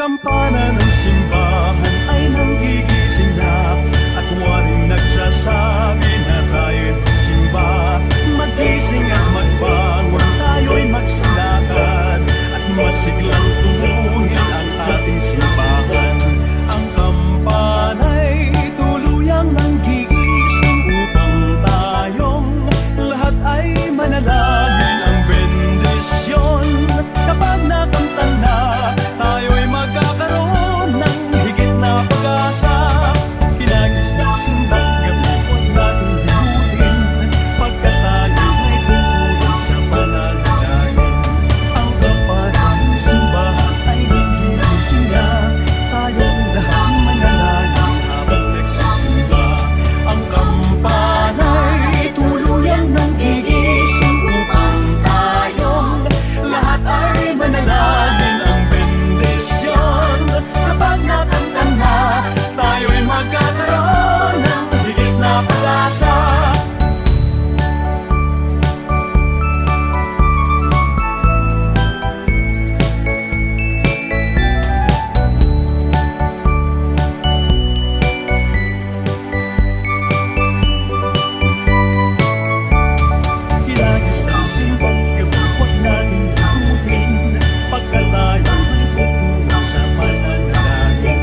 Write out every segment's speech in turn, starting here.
kampana ng simbahan ay nanggigising na, at waring nagsasabi na tayo'y magsimba. Magising at magbangon, tayo'y magsilakad, at masiglang turuhin ang ating simbahan. Ang kampana'y tuluyang nanggigising upang tayong lahat ay manalangin ang bendisyon. Kapag nakamta na, tayo'y magkakaroon ng higit na pag-asa. Kinagis ng simbang gabi, huwag natin limutin, pagkat tayo ay tungkulin sa pananalangin. Ang kampana ng simbahan ay nagigising na, tayong lahat manalangin habang nagsisimba. Ang kampana'y tuluyang nanggigising upang tayong lahat ay manalangin ang bendisyon. Kapag nakanta na, tayo'y magkakaroon ng higit na pag-asa. Kinagis ng simbang gabi, huwag natin limutin, pagkat tayo ay tungkulin sa pananalangin.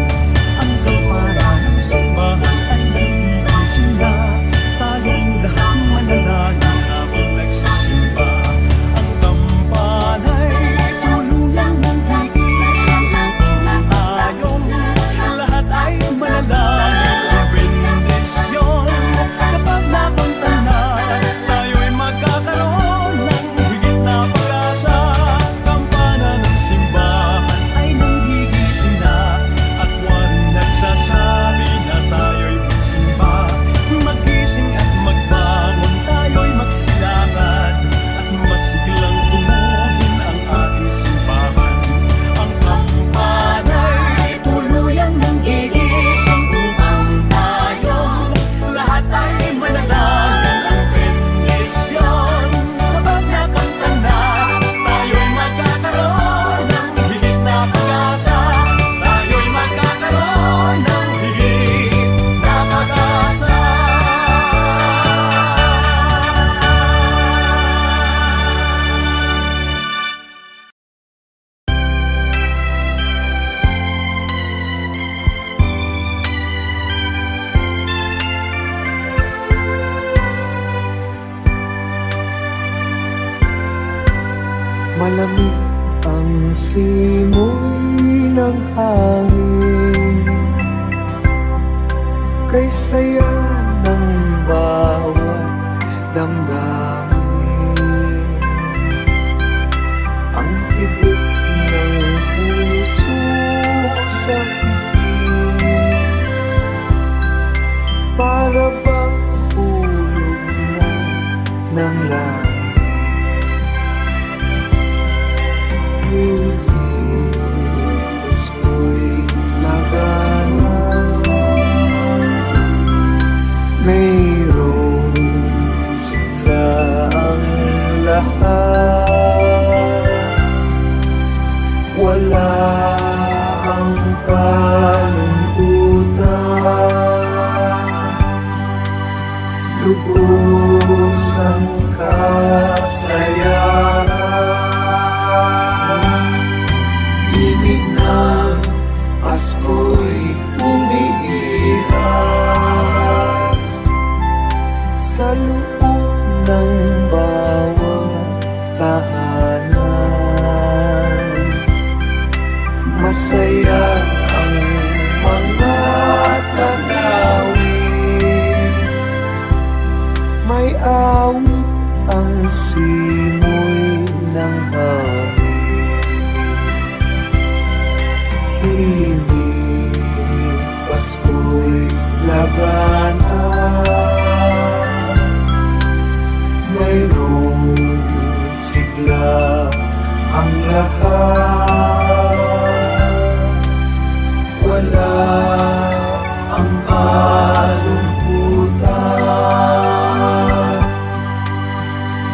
Ang kampana ng simbahan ay nagigising na, tayong lahat manalangin habang nagsisimba. Ang kampana'y tuluyang nanggigising upang tayong lahat ay manalangin ang bendisyon. Kapag nakamta na, tayo'y magkakaroon ng higit na pag-asa. Kampana ng simbahan ay nanggigising na, at waring nagsasabi na tayo'y magsimba. Magising at magbangon, tayo'y magsilakad, at masiglang tumuhin ang ating simbahan. Ang kampana'y tuluyang nanggigising upang tayong lahat ay manalangin ang bendisyon. Kapag nakamta na, tayo'y magkakaroon ng higit na pag-asa. Tayo'y magkakaroon ng higit na pag-asa. Malamig ang simoy ng hangin, kay saya ng bawat damdamin. Ang tibok ng puso sa higit, para bang hulog na ng langit. Iwas ko'y magana, mayroon sila ang lahat. Wala ang kalungkutan, lubos ang kasayahan. Ibig ng Pasko'y umiiral sa loob ng bawat tahanan. Masaya ang mga tanawin, may awit ang simoy ng hangin. Himig Pasko'y labanan, mayroong sigla ang lahat. Wala ang kalungkutan,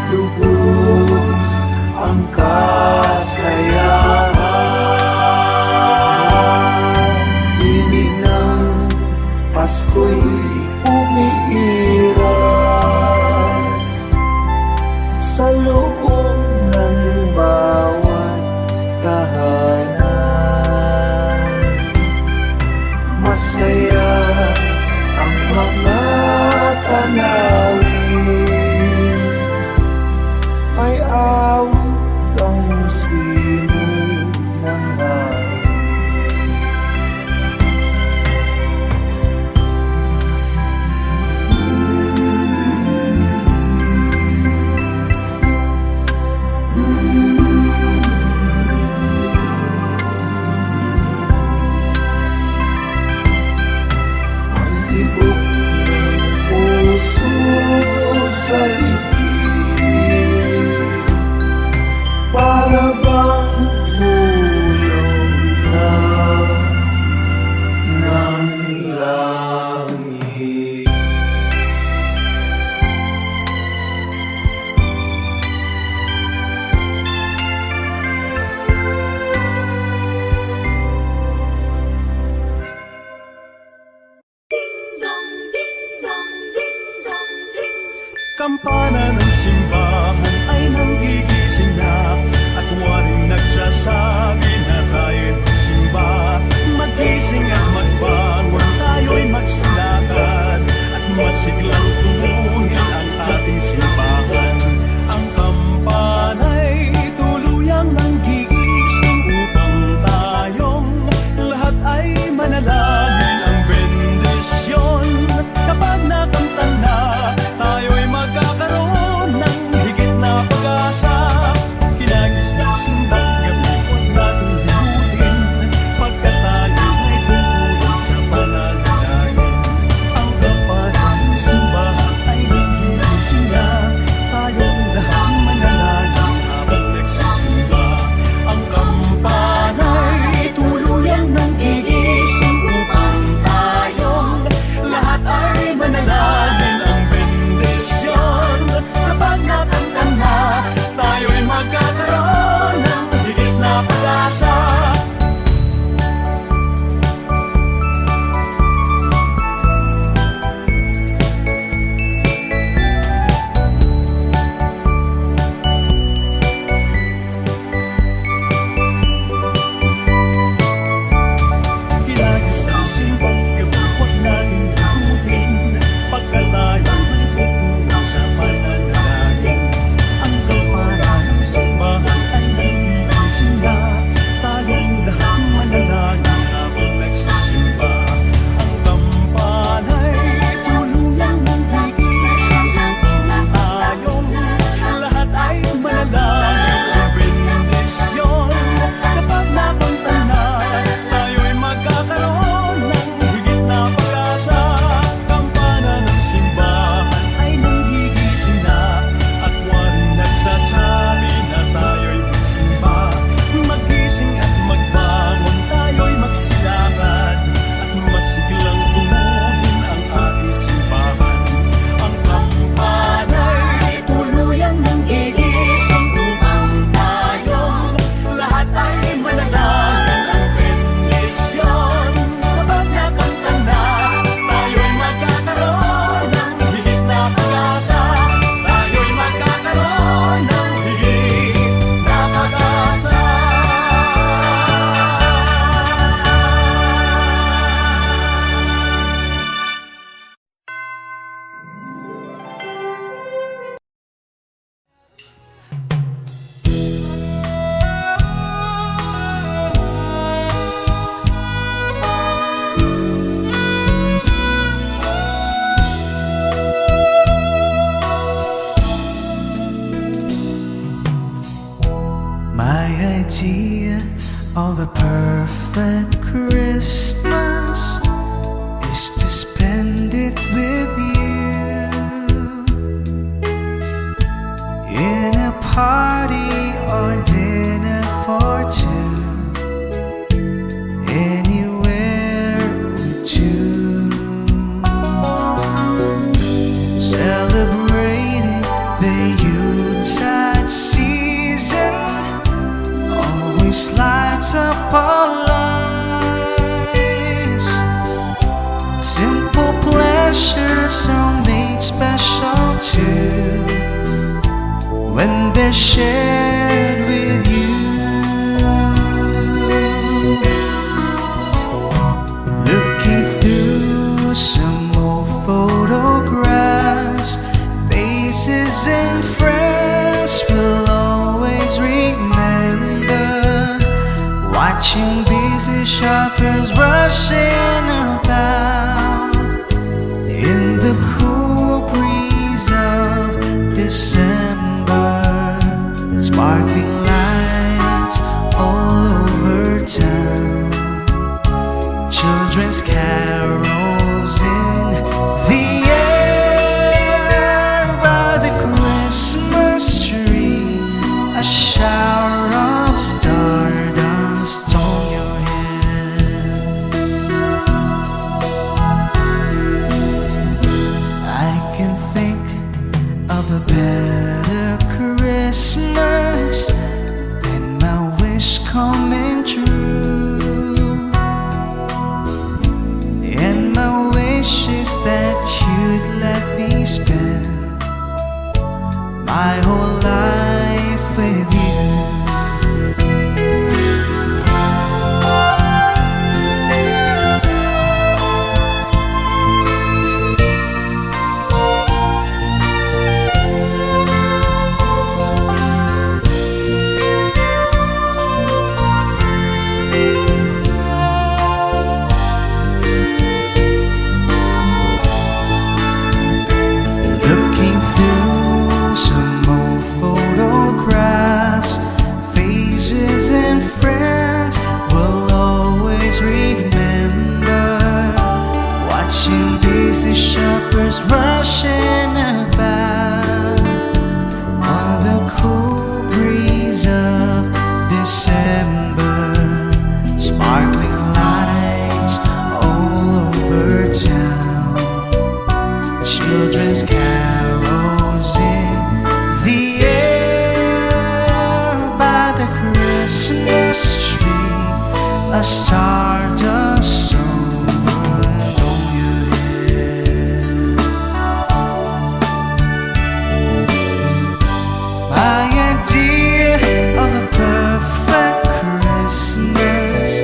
lubos ang kasayahan. para bang hulog na ng langit. Kampana ng simbahan ay nanggigising na at waring nagsasabi na tayo'y magsimba. Magising at magbangon, tayo'y magsilakad at masiglang tumuhin ang ating simbahan. Ang kampana'y tuluyang nanggigising upang tayong lahat ay manalangin ang bendisyon. Kapag nakanta na, tayo'y magkakaroon ng higit na pag-asa. Kinagis na simbang gabi, huwag natin himutin, pagkat tayo'y tungkulin sa pananalangin. Ang kapatid ng simbahan ay nagigising na, tayong lahat manalangin habang nagsisimba. Ang kampana'y tuluyang nanggigising upang tayong lahat ay manalangin ang bendisyon. Kapag nakanta na, tayo'y magkakaroon ng higit na pag-asa. Kinagis ng simbang gabi, huwag natin himutin, pagkat tayo'y tungkulin sa pananalangin. Ang kapana ng simbahan ay nagigising na, tayong lahat manalangin habang nagsisimba. Ang kampana'y tuluyang nanggigising upang tayong lahat ay manalangin ang bendisyon. Kapag nakanta na, tayo'y magkakaroon ng higit na pag-asa. Kampana ng simbahan ay nanggigising na at waring nagsasabi na tayo'y magsimba. Magising at magbangon, tayo'y magsilakad at masiglang tumuhin ang ating simbahan. Ang kampana'y tuluyang nanggigising upang tayong lahat ay manalangin ang bendisyon. Kapag nakanta na, tayo'y magkakaroon ng higit na pag-asa. Tayo'y magkakaroon ng higit na pag-asa. My idea of a perfect Christmas is to spend it with you in a party or dinner for two, anywhere we choose, celebrating the Yuletide season always lights up our lives. Simple pleasures are made special too when they're shared with you. Looking through some old photographs, faces and friends will always remember. Watching busy shoppers rushing about in the cool breeze of December, sparkling lights all over town, children's carols in the air by the Christmas tree, a shower shoppers rushing about on the cool breeze of December. Sparkling lights all over town, children's carols in the air by the Christmas tree, a stardust song, don't you hear? My idea of a perfect Christmas,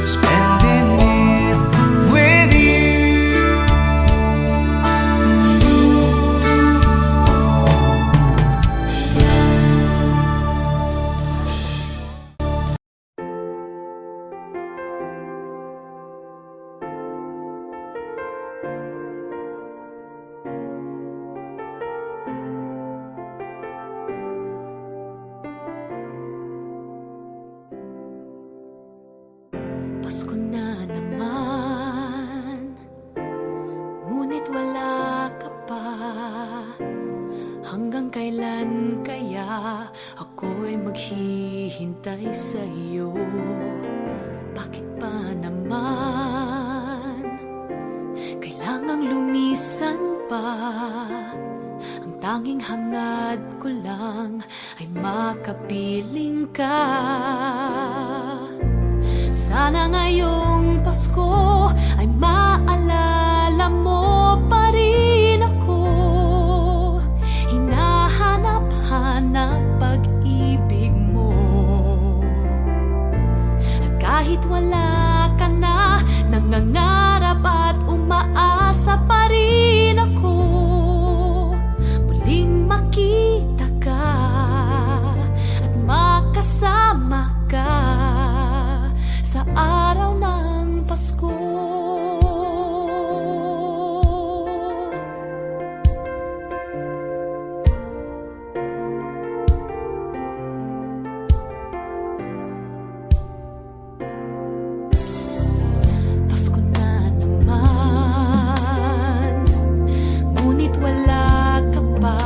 spending it with you. Pasko na naman, ngunit wala ka pa. Hanggang kailan kaya ako'y maghihintay sa iyo? Bakit pa naman kailangang lumisan pa? Ang tanging hangad ko lang ay makapiling ka. Sana ngayong Pasko ay maalala mo pa rin ako. Hinahanap-hanap pag-ibig mo. At kahit wala ka na, nangangarap at umaasa pa rin ako. Muling makita ka at makasama ka sa araw ng Pasko. Pasko na naman, ngunit wala ka pa.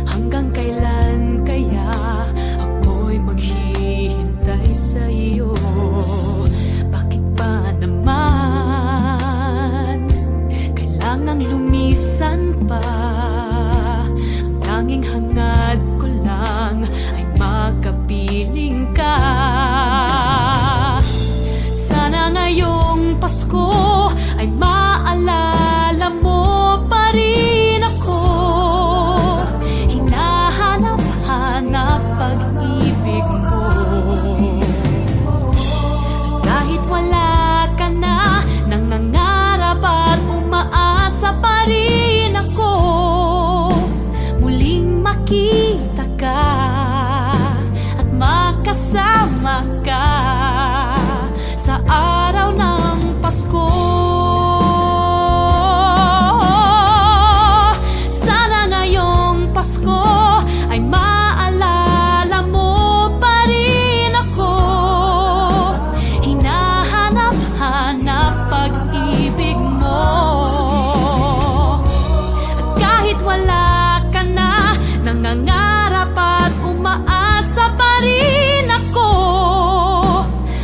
Hanggang kailan kaya ako'y maghihintay sa iyo? Bakit pa naman kailangang lumisan pa? Ang tanging hangad ko lang ay makapiling ka. Sana ngayong Pasko ay maalala mo pa rin ako. Hinahanap-hanap pag-ibig mo. Kahit wala ka na, nangangarap at umaasa pa rin ako. Muling makita ka at makasama ka sa araw ng Pasko. Sana ngayong Pasko ay maalala mo pa rin ako. Hinahanap-hanap pag-ibig mo. At kahit wala ka na, nangangarap at umaasa pa rin ako.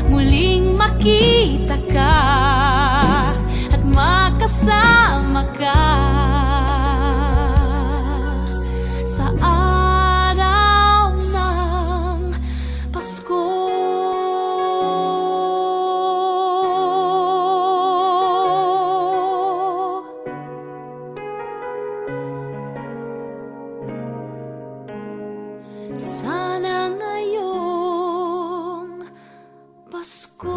Muling makita ka at makasama ka sa araw ng Pasko. Sana ngayong Pasko.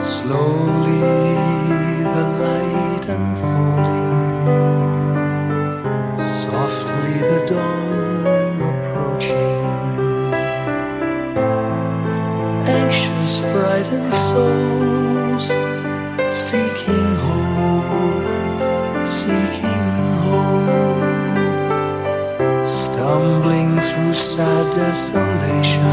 Slowly the light unfolding desolation,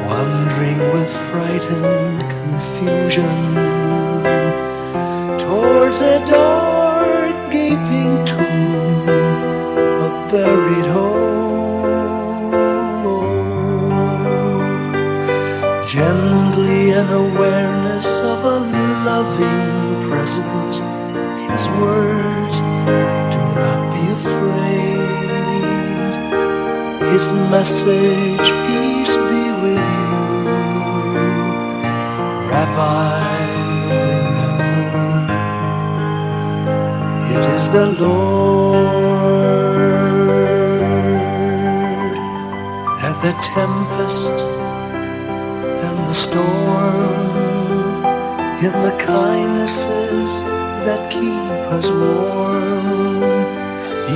wandering with frightened confusion towards a dark gaping tomb, a buried hope. Gently an awareness of a loving presence, his words, do not be afraid. His message, peace be with you. Rabbi, remember, it is the Lord. At the tempest and the storm, in the kindnesses that keep us warm,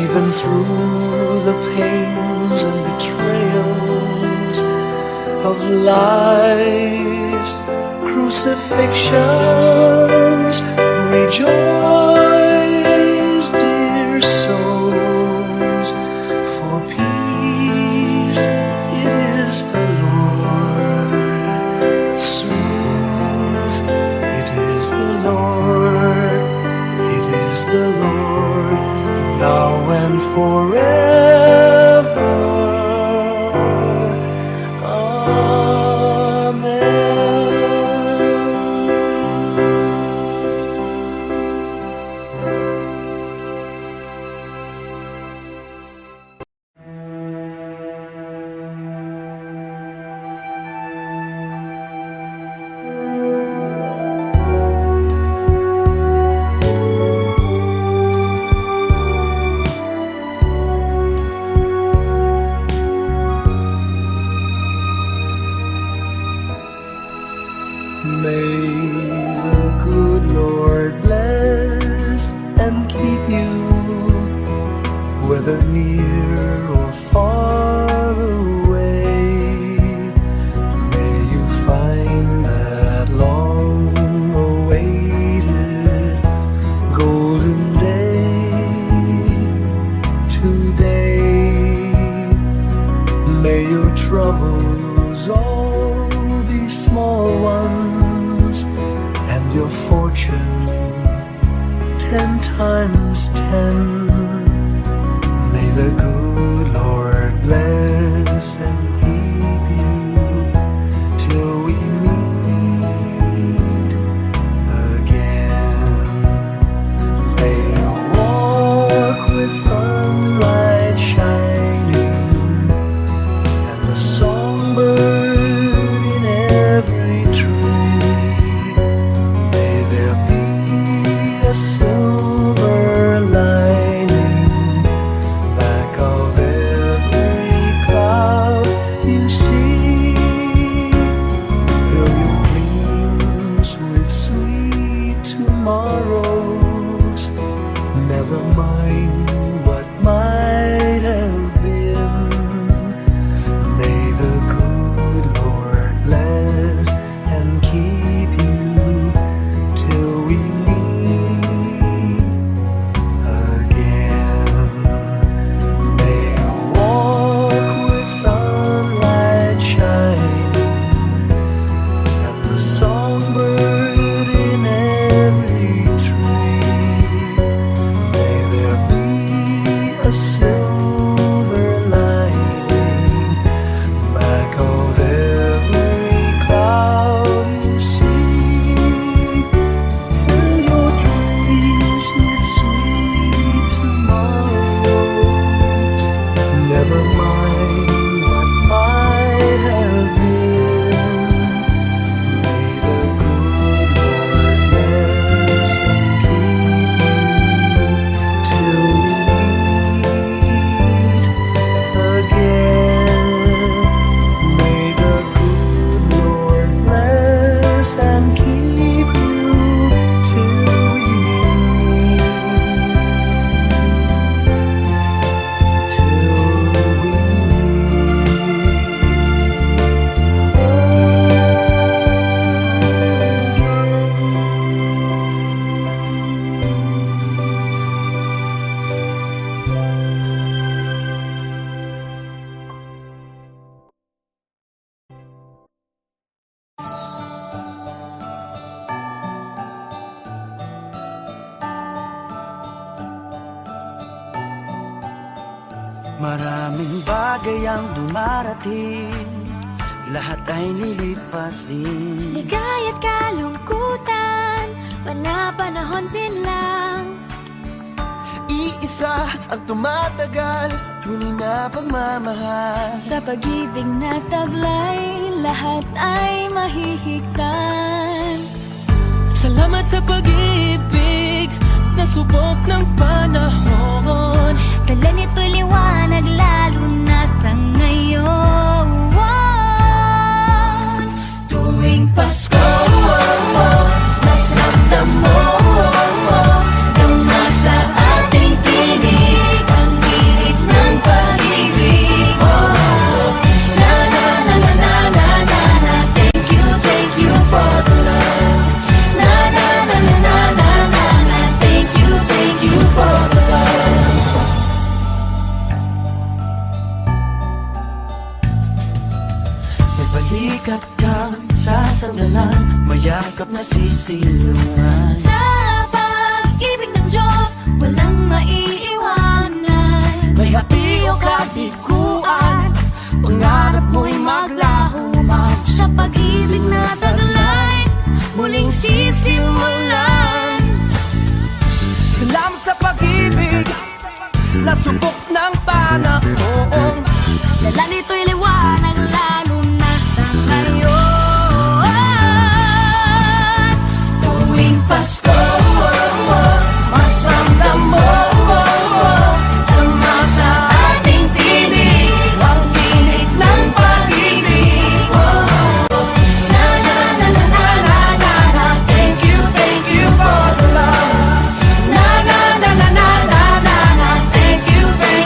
even through the pains and betrayals of life's crucifixions. Rejoice, dear souls, for peace, it is the Lord. Sooth, it is the Lord, it is the Lord, now and forever. May the good Lord bless and keep you, whether near or far away. May you find that long-awaited golden day today. May your troubles all be small ones, and your fortune 10 times 10. May the good Lord bless and keep you till we meet again. May you walk with sunlight shining and the songbird in every tree. May there be a silver lining Maraming bagay ang dumarating, lahat ay lilipas din. Ligay at kalungkutan, panahon din lang. Iisa ang tumatagal, tunay na pagmamahal. Sa pag-ibig na taglay, lahat ay mahihigtan. Salamat sa pag-ibig na subok ng panahon. Dala nito'y liwanag lalo na sa ngayon. Tuwing Pasko, mas ramdam mo dama sa ating tinig ang birit ng pag-ibig. Na na na na na na na na. Thank you for the love. Na na na na na na na na. Thank you for the love. May balikat kang sasandalan, mayakap na sisilungan. Sa pag-ibig ng Diyos, walang maiiwanan. May hapi o kabiguan, pangarap mo'y maglaho man. Sa pag-ibig na taglay, muling sisimulan. Salamat sa pag-ibig na subok ng panahon. Dala nito'y liwanag lalo na sa ngayon. Tuwing Pasko, mas ramdam mo dama sa ating tinig ang binig ng pag-ibig. Na na na na na na na na. Thank you for the love. Na na na na na na na na. Thank you for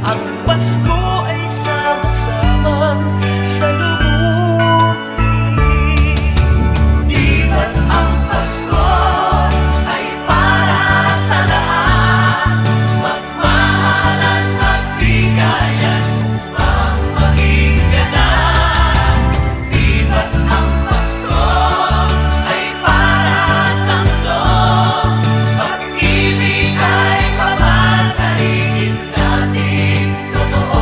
Ang Pasko ay sama-samang salubungin. Di ba't ang Pasko ay para sa lahat? Magmahalan, magbigayan upang maging ganap. Di ba't ang Pasko ay para sa mundo? Pag-ibig ay papanarinig natin totoo.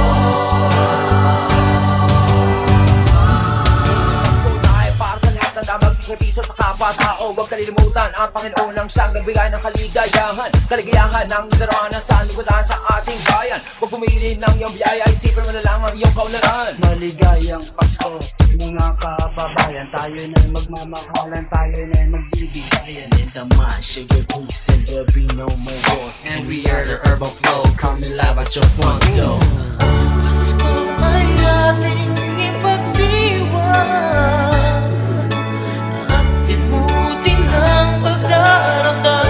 Pasko na ay para sa lahat ng damang sakripisyo sa kapwa-tao. Huwag kalilimutan ang Panginoon ang siyang nagbigay ng kaligayahan, kaligayahan ng darana sa lugatan sa ating bayan. Huwag pumili ng iyong biyaya, isipin mo na lang ang iyong kaunlaran. Maligayang Pasko, mga kababayan. Tayo na magmamahalan, tayo na magbibigayan. In the mind, sugar boots and there'll be no more wars. And we are the urban flow, coming live at your front door. Pasko ay ating ipagdiwang at ibutin ang pagdaramdam.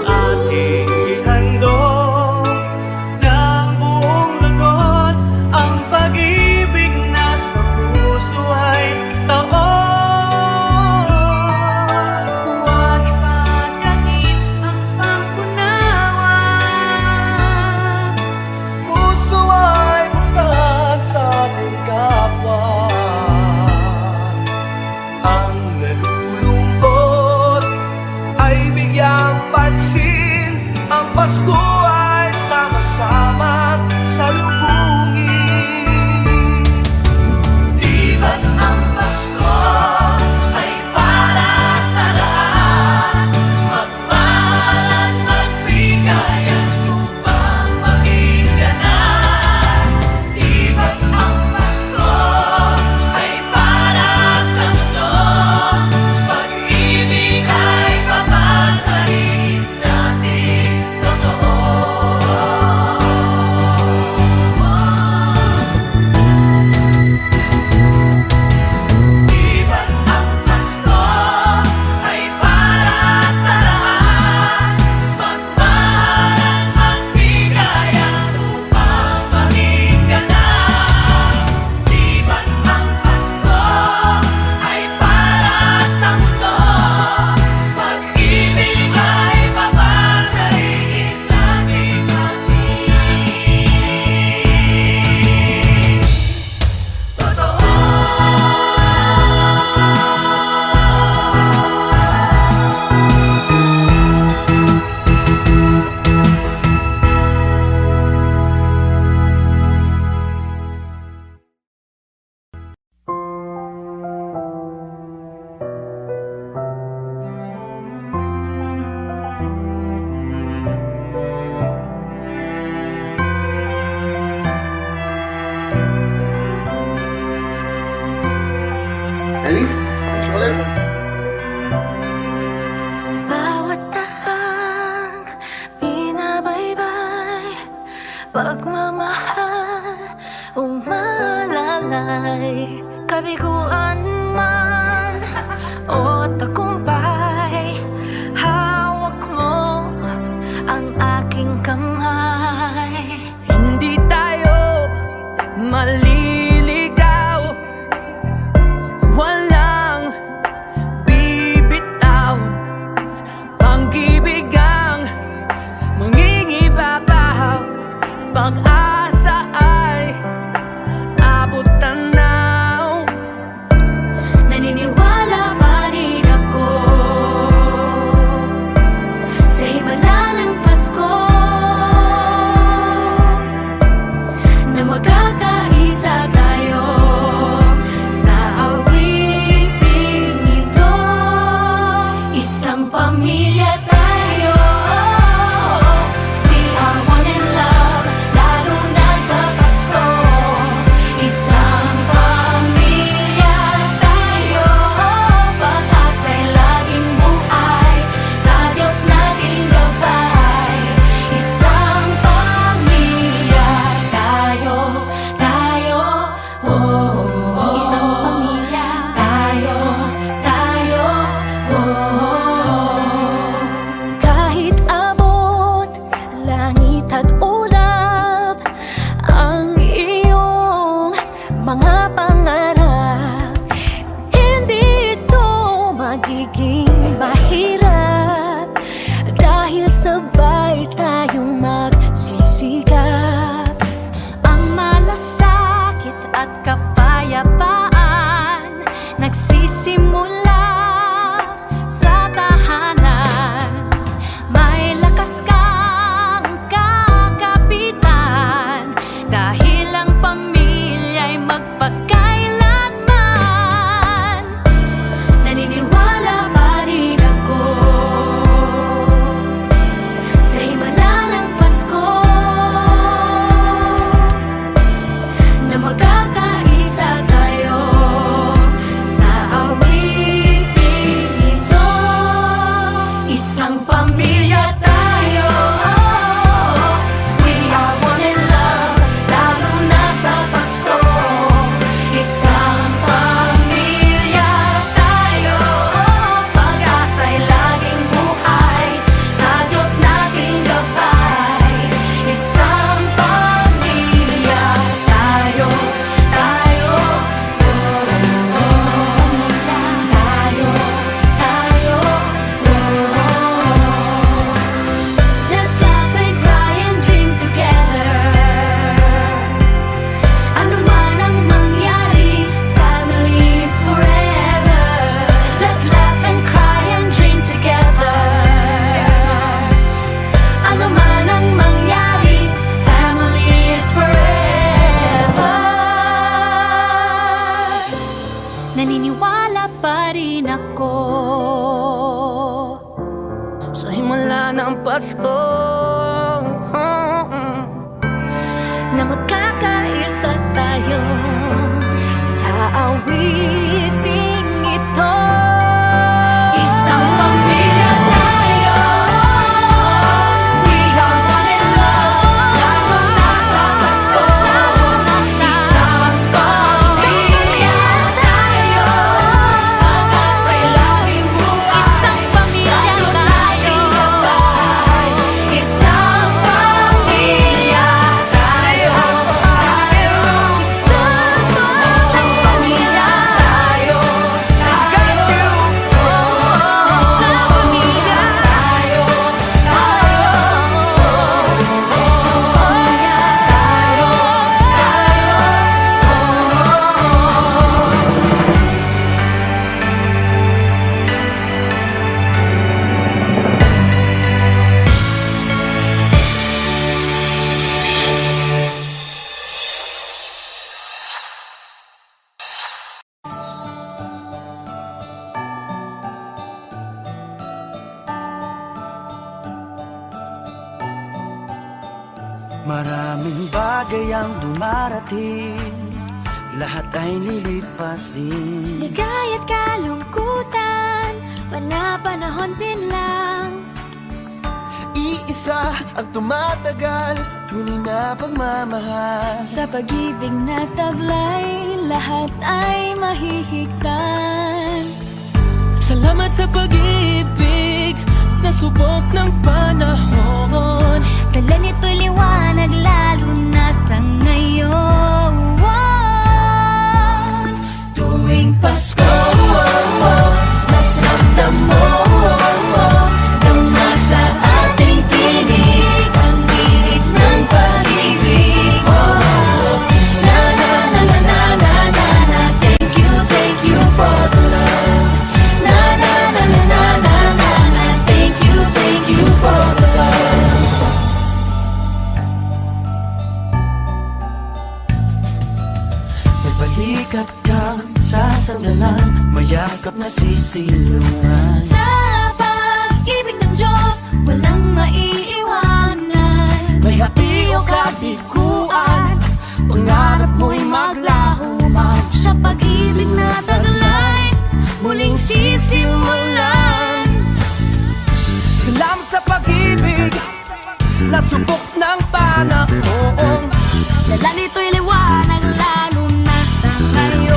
Ating ihandog ng buong lugod ang pag-ibig na sa puso ay taon. Huwag ipagkait ang pangkunawa. Puso ay busag sa ating kapwa. Ang nalulungkot ay bigyang pansin. Ang Pasko ay sama-sama salubungin. Di ba't ang Pasko ay para sa lahat? Magmahalan, magbigayan upang maging ganap. Di ba't ang Pasko ay para sa mundo? Pag-ibig ay papanarinig natin totoo. Di ba't ang Pasko ay para sa lahat? Magmahalan, magbigayan upang maging ganap. Di ba't ang Pasko ay para sa mundo? Pag-ibig ay papanarinig natin totoo. Ready? Let's roll it. Bawat tahang binabaybay, pagmamahal umalalay. Kabiguan man o tagumpay, hawak mo ang aking kamay. Hindi tayo maliligaw, walang bibitaw. Pag-ibig ang mangingibabaw, pag-asa ay abot tanaw. Naniniwala pa rin ako sa himala ng Pasko na magkakaisa sabay tayong magsisikap. Ang malasakit at kapayapaan nagsisimula sa tahanan. May lakas kang kakapitan dahil ang pamilya'y magpakailanman. Naniniwala pa rin ako sa himala ng Pasko na magkakaisa tayo sa awiting ito. Isang pamilya tayo, we are one in love, lalo na sa Pasko. Isang pamilya tayo, pag-asa'y laging buhay, sa Diyos nating gabay. Isang pamilya tayo, tayo, tayo, Let's laugh and cry and dream together. Ano man ang mangyari, family is forever. Let's laugh and cry and dream together. Ano man ang mangyari, family is forever. Naniniwala pa rin ako Sa himala ng Pasko, na magkakaisa tayo sa awiting ito. Isang pamilya tayo, we are one in love, lalo na sa Pasko. Isang pamilya tayo, pag-asa'y laging buhay, isang pamilya tayo. Isang pamilya tayo, isang pamilya tayo. I got you. Isang pamilya tayo, isang pamilya Maraming bagay ang dumarating, lahat ay lilipas din. Ligay at kalungkutan, panapanahon din lang. Iisa ang tumatagal, tunay na pagmamahal. Sa pag-ibig na taglay, lahat ay mahihigtan. salamat sa pag-ibig na subok ng panahon. Dala nito'y liwanag lalo na sa ngayon. Tuwing Pasko, mas ramdam mo dama sa ating tinig ang birit ng pag-ibig. Na na na na na na na na. Thank you for the love. Na na na na na na na na. Thank you for the love. Nagbalikat kang sasandalan, mayakap na sisilungan. Sa pag-ibig ng Diyos, walang maiiwanan. May hapi o kabiguan, pangarap mo'y maglaho man. Sa pag-ibig na taglay, muling sisimulan. Salamat sa pag-ibig na subok ng panahon. Dala nito'y liwanag lalo na sa ngayon.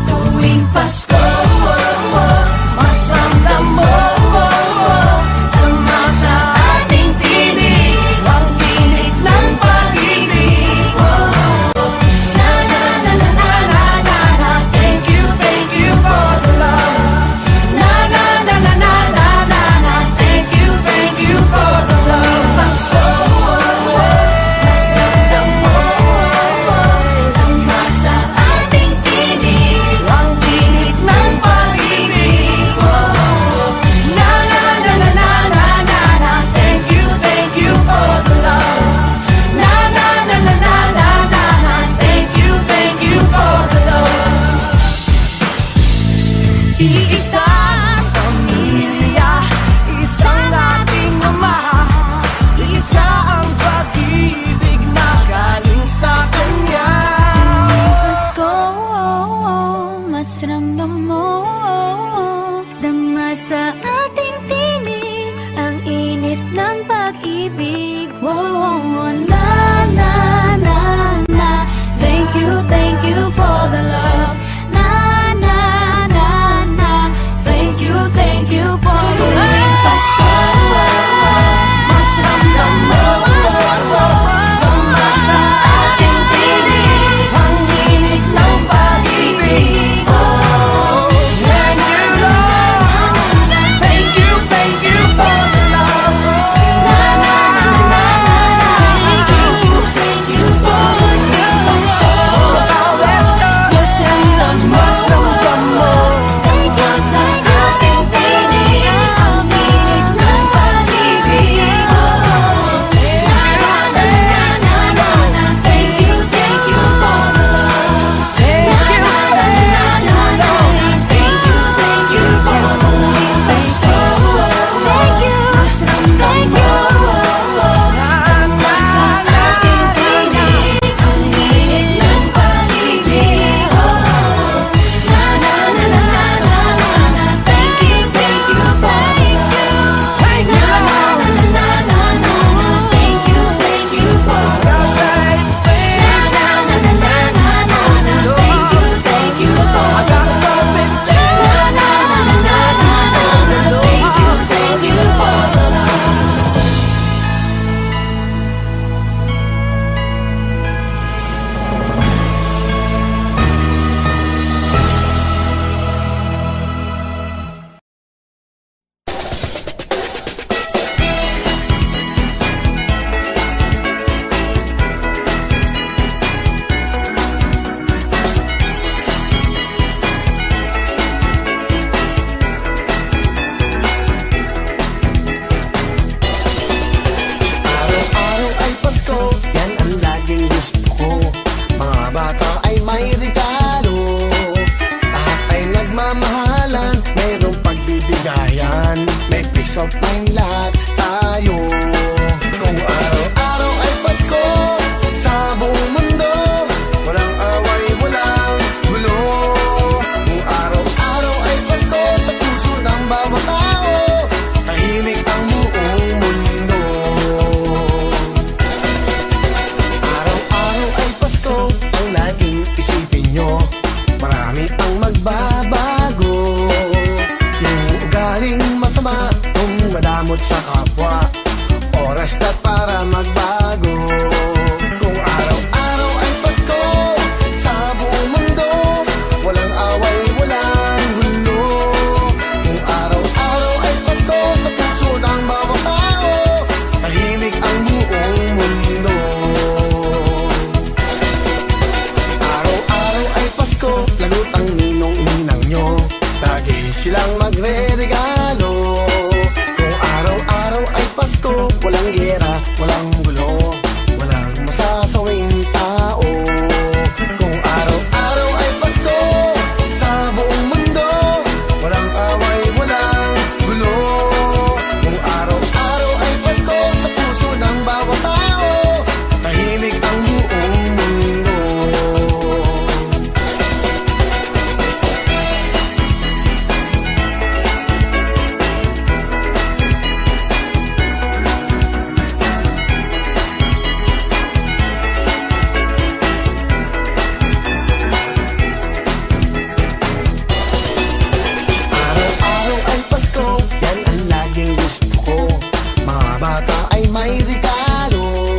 Tuwing Pasko, mas ramdam mo dama sa ating tinig ang birit ng pag-ibig. Na na na na na na na na. Thank you for the love. Na na na na na na may peace of mind lahat tayo. Kung araw-araw ay Pasko sa buong mundo, walang away, walang gulo. Kung araw-araw ay Pasko sa puso ng bawat tao, tahimik ang buong mundo. Araw-araw ay Pasko, ang laging isipin nyo, marami ang magbabago. Yung ugaling masama, kung madamot sa kapwa, oras na para magbago. Kung araw-araw ay Pasko sa buong mundo, walang away, walang gulo. Kung araw-araw ay Pasko sa puso ng bawat tao, tahimik ang buong mundo. Araw-araw ay Pasko, lagot ang ninong-ninang nyo, lagi silang magre-regalo. Kung araw-araw ay Pasko, walang gera, walang gulo, walang masasawing tao. Kung araw-araw ay Pasko sa buong mundo, walang away, walang gulo. Kung araw-araw ay Pasko sa puso ng bawat tao, tahimik ang buong mundo. Araw-araw ay Pasko, yan ang laging gusto ko. Mga bata ay may regalo,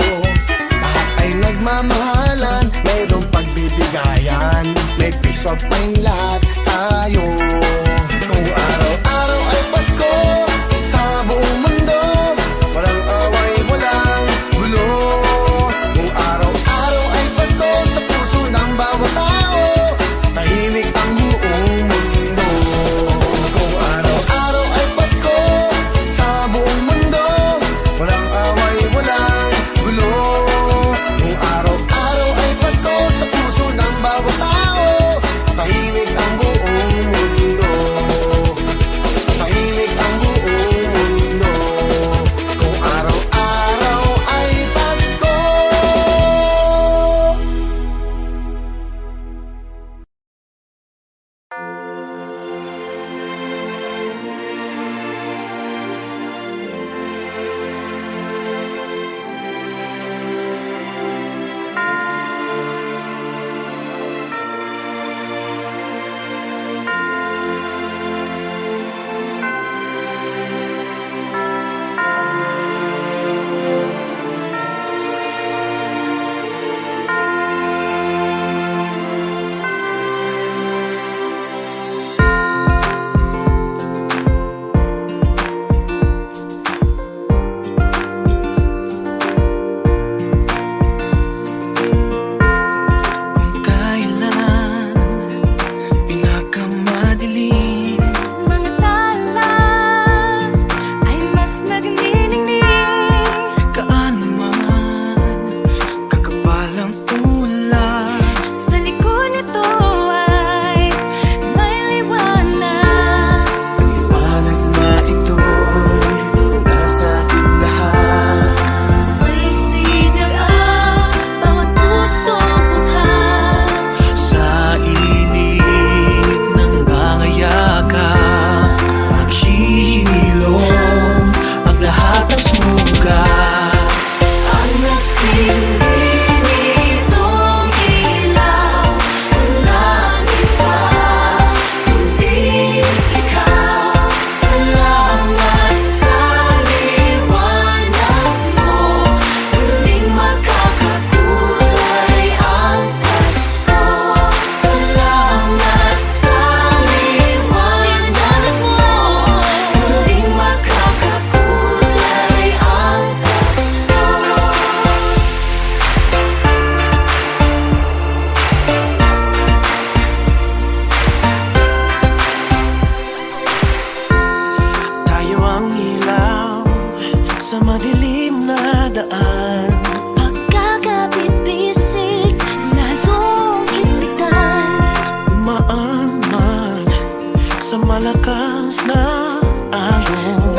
lahat ay nagmamahalan, mayroong pagbibigayan, may peace of mind lahat tayo. Kung araw-araw ay Pasko sa buong mundo, walang away, walang gulo. Kung araw-araw ay Pasko sa puso ng bawat tao, tahimik ang buong mundo. Kung araw-araw ay Pasko sa buong mundo, walang away, walang gulo. Kung araw-araw ay Pasko sa puso ng bawat tao, tahimik ang buong mundo. Tahimik ang buong mundo. Kung araw-araw ay Pasko. Kailan pinakamadilim, Mga tala ay mas nagniningning. gaano man kakapal ang ulan, Sa likod nito ay may liwanag. liwanag na ito'y nasa ating lahat. May sinag ang bawat puso bukas. Sa init ng nangayakap, naghihilom ang lahat ng sugat. Ang nagsindi nitong ilaw, walang iba kundi ikaw. Salamat sa liwanag mo, muling makakakulay ang Pasko. Salamat sa liwanag mo, muling makakakulay ang Pasko. Tayo ang ilaw sa madilim na daan. Pagkakabit-bisig, lalong ipitan. Umaan man sa malakas na alon.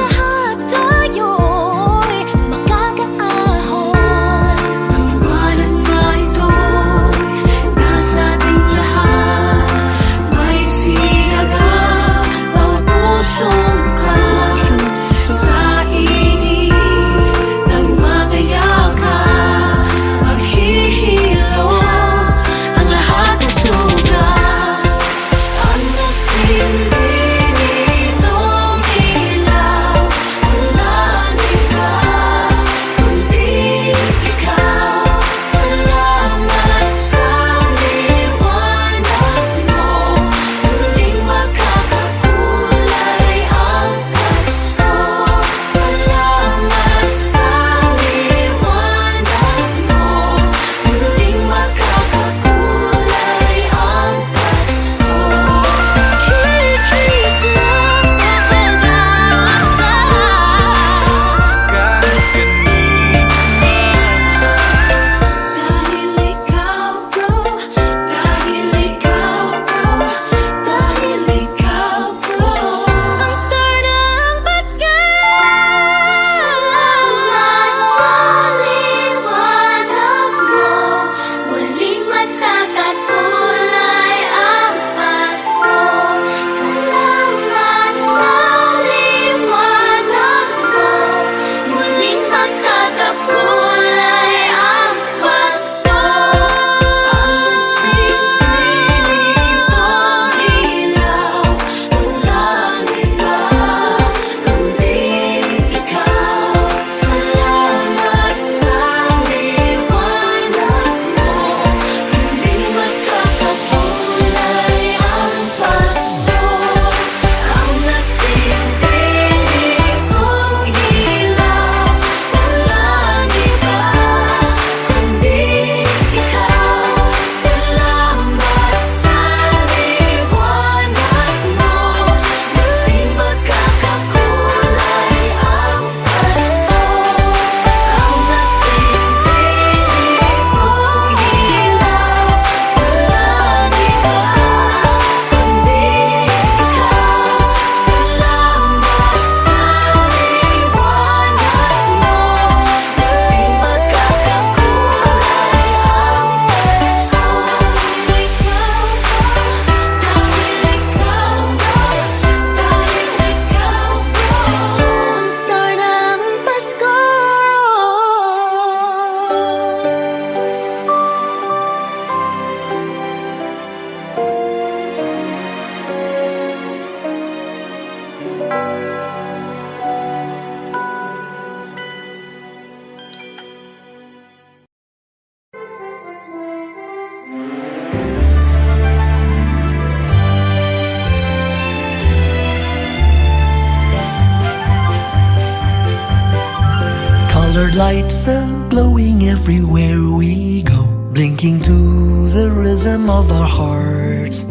Colored lights are glowing everywhere we go, blinking to the rhythm of our hearts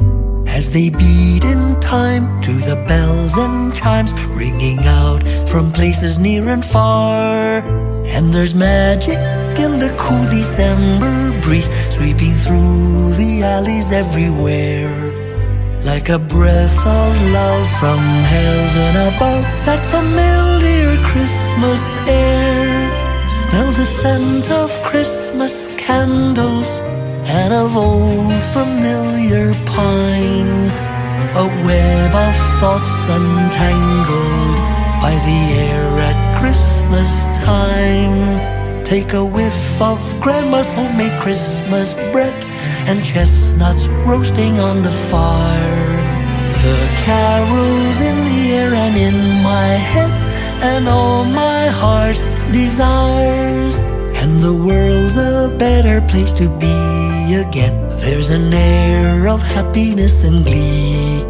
as they beat in time to the bells and chimes ringing out from places near and far. And there's magic in the cool December breeze sweeping through the alleys everywhere, like a breath of love from heaven above. That familiar Christmas air, smell the scent of Christmas candles and of old familiar pine, a web of thoughts untangled by the air at Christmas time. Take a whiff of Grandma's homemade Christmas bread and chestnuts roasting on the fire. The carols in the air and in my head, and all my heart's desires. And the world's a better place to be again. There's an air of happiness and glee,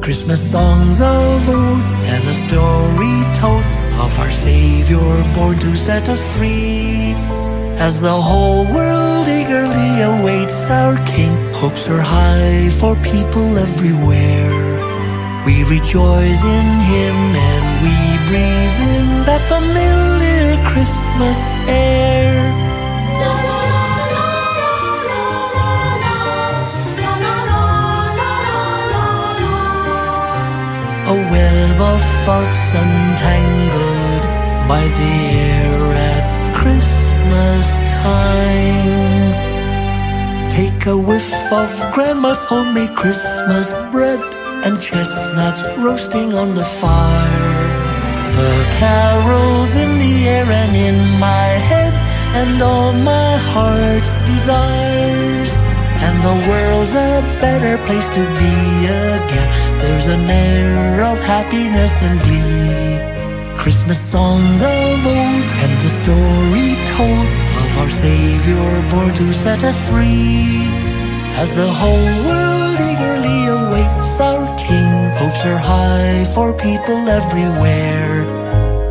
Christmas songs of old and a story told of our Savior born to set us free. As the whole world eagerly awaits our King, hopes are high for people everywhere. We rejoice in Him and we breathe in that familiar Christmas air. A web of thoughts untangled by the air at Christmas time. Take a whiff of Grandma's homemade Christmas bread and chestnuts roasting on the fire. The carols in the air and in my head, and all my heart's desires. And the world's a better place to be again. There's an air of happiness and glee, Christmas songs of old and a story told of our Savior born to set us free. As the whole world eagerly awaits our King, hopes are high for people everywhere.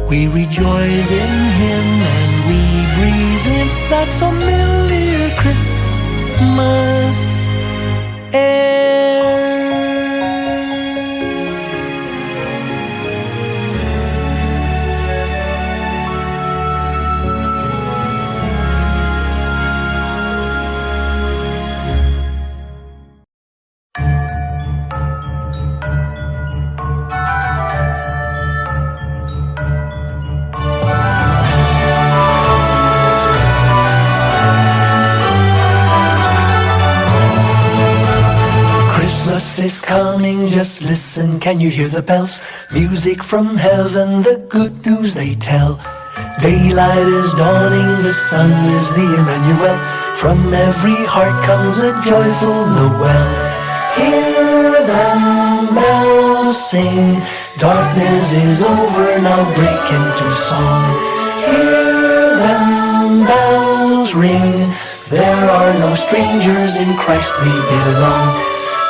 We rejoice in Him and we breathe in that familiar Christmas air. Christmas is coming, just listen, can you hear the bells? Music from heaven, the good news they tell. Daylight is dawning, the sun is the Emmanuel. From every heart comes a joyful Noel. Hear them bells sing, darkness is over, now break into song. Hear them bells ring, there are no strangers, in Christ we belong.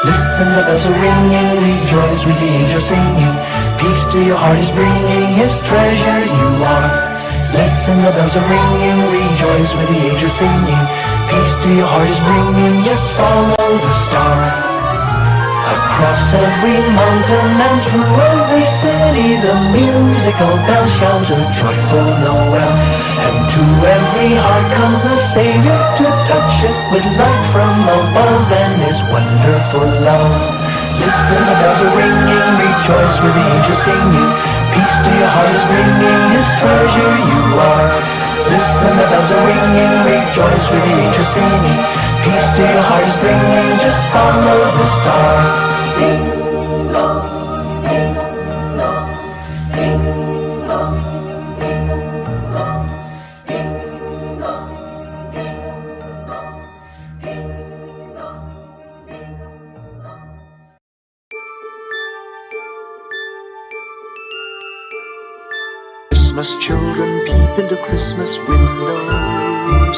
Listen, the bells are ringing, rejoice with the angels singing. Peace to your heart is bringing, His treasure you are. Listen, the bells are ringing, rejoice with the angels singing. Peace to your heart is bringing, yes, follow the star. Across every mountain and through every city, the musical bells shout a joyful Noel. And to every heart comes the Savior to touch it with light from above and His wonderful love. Listen, the bells are ringing, rejoice with the angels singing. Peace to your heart is bringing, His treasure you are. Listen, the bells are ringing, rejoice with the angels singing. Peace to your heart is bringing, just follow the star. Ding dong, ding dong, ding dong, ding dong, ding dong, ding dong, ding dong, ding dong. Christmas children peep into Christmas windows,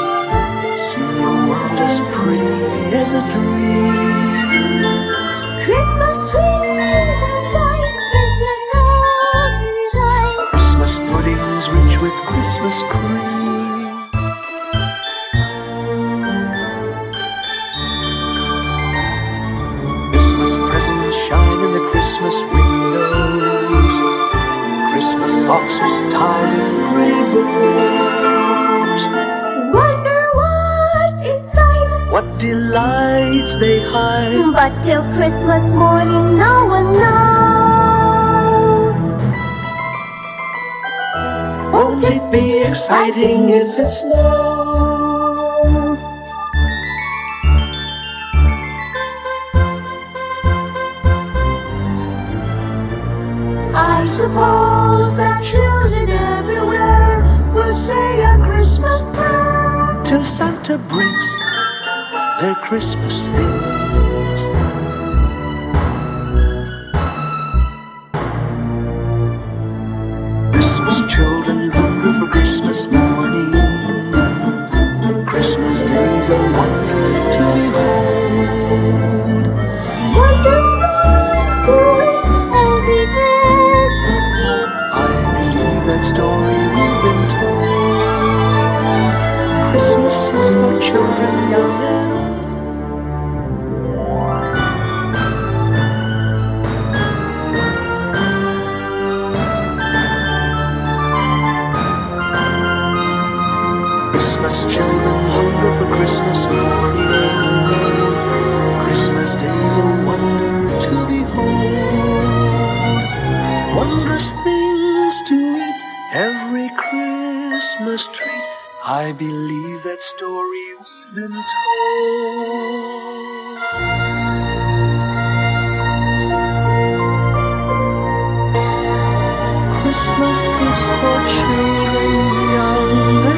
see a world as pretty as a dream. Christmas trees and toys, Christmas hopes and joys. Christmas puddings rich with Christmas cream. tied with pretty bows. Wonder what's inside. What delights they hide. But till Christmas morning, no one knows. Won't it be exciting if it snows? I suppose that children everywhere will say a Christmas prayer. Till Santa brings their Christmas things. Christmas children hunger for Christmas morning. Christmas days a wonder to behold. Wondrous things to it every Christmas Eve. I believe that story we've been told. Christmas is for children young and old. Christmas children hunger for Christmas morning. Christmas days a wonder to behold. Wondrous things to eat, every Christmas treat. I believe that story we've been told. Christmas is for children young and old.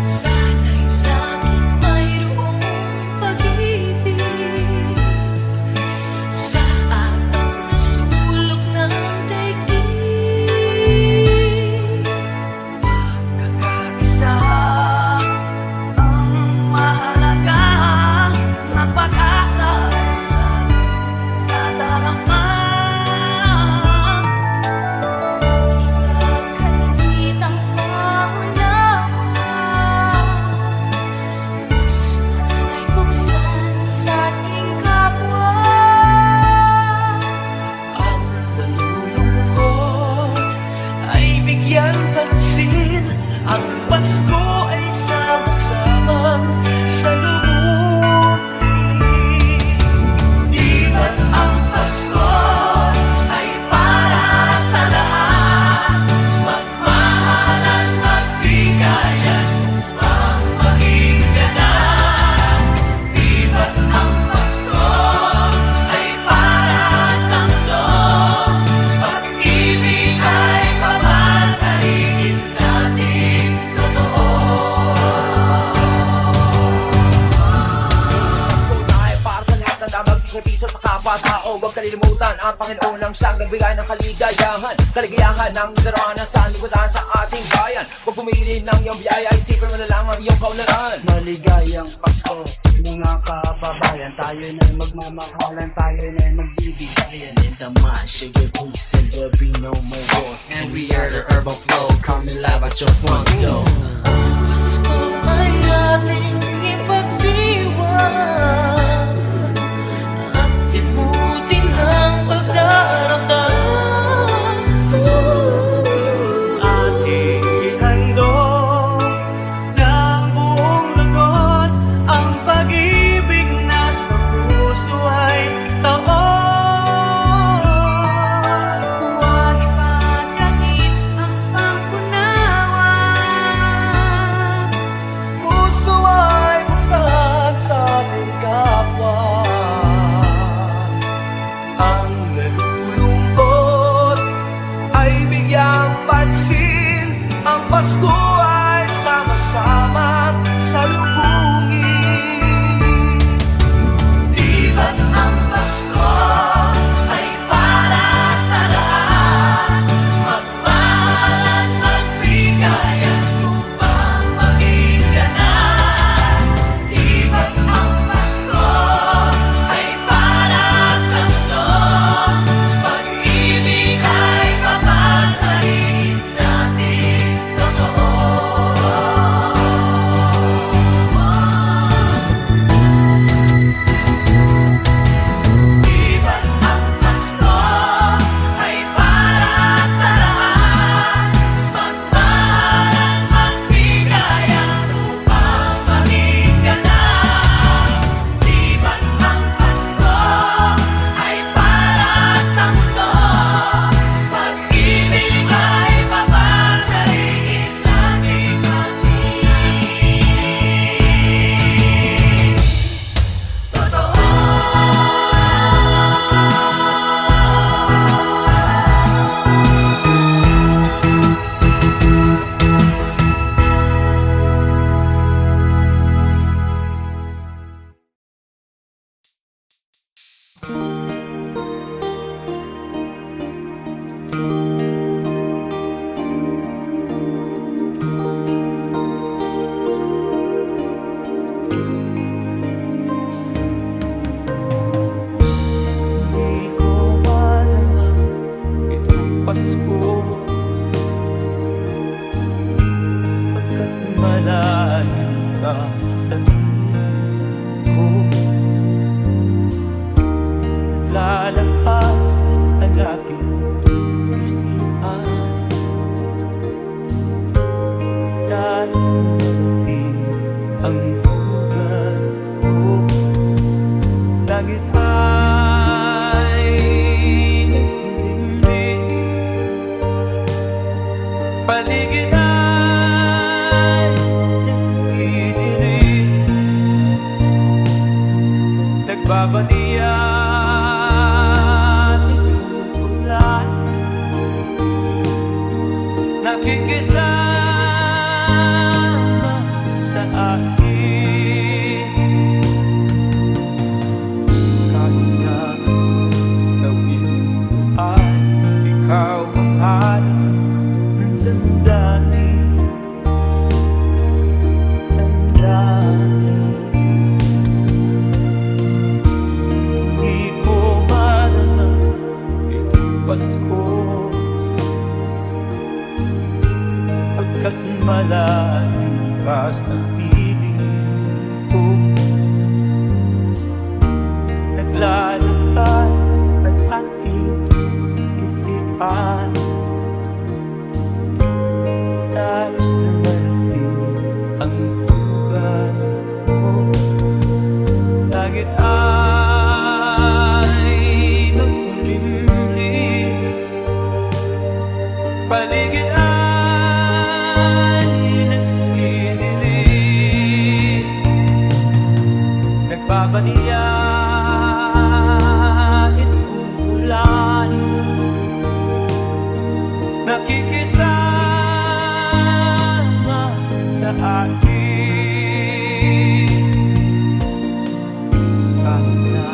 Sana'y laging mayroong pag-ibig sa apat na sulok ng daigdig. Kakaisa ang mahalaga na pag-asa ay laging tatarama. Ipagkalitang pangunawa, puso ay buksan sa ating kapwa. Ang nalulungkot ay bigyan pansin. Ang Pasko ay sama-samang salubungin. Di ba't ang Pasko ay para sa lahat? Magmahalan, magbigayan, upang maging ganap. Di ba't ang Pasko ay para sa mundo? Pag-ibig ay pamatariin natin totoo. Pasko na ay para sa lahat ng magsisipisa sa kapwa-tao. Huwag kalilimutan ang Panginoon ang siyang nagbigay ng kaligayahan. Kaligayahan ng daraanan sa lingkuran sa ating bayan. Huwag pumili ng iyong biyaya, isipin mo na lang ang iyong kaunlaran. Maligayang Pasko, mga kababayan. Tayo na'y magmamahalan, tayo na'y magbibigayan. In the mind, sugar, peace, and there'll be no more wars. And we are the urban flow, coming live at your front door. Pasko ay ating ipagdiwang at ibutin ang pagdaramdam. Ating ihandog ng buong lugod ang pag-ibig na sa puso ay taon. Huwag ipagkait ang pangunawa, malayo ka sa piling ko. Naglalakad ang aking isipan dahil sa marating ang tugat ko. Langit ay naghihimbing, paligid ay nagdidilim, nagbabaniyan itong ulan, nakikisama sa akin. Kahit na gawin ko ay ikaw ang hanap ng damdamin, damdamin. Di ko marama itong Pasko, pagkat malayo ka sa piling ko. Naglalakad ang aking isipan dahil sa marating ang tugat mo. Langit ay nagkulimlim, paligid ay nagdidilim, nagbabaniya itong ulan, nakikisama sa akin. Kahit na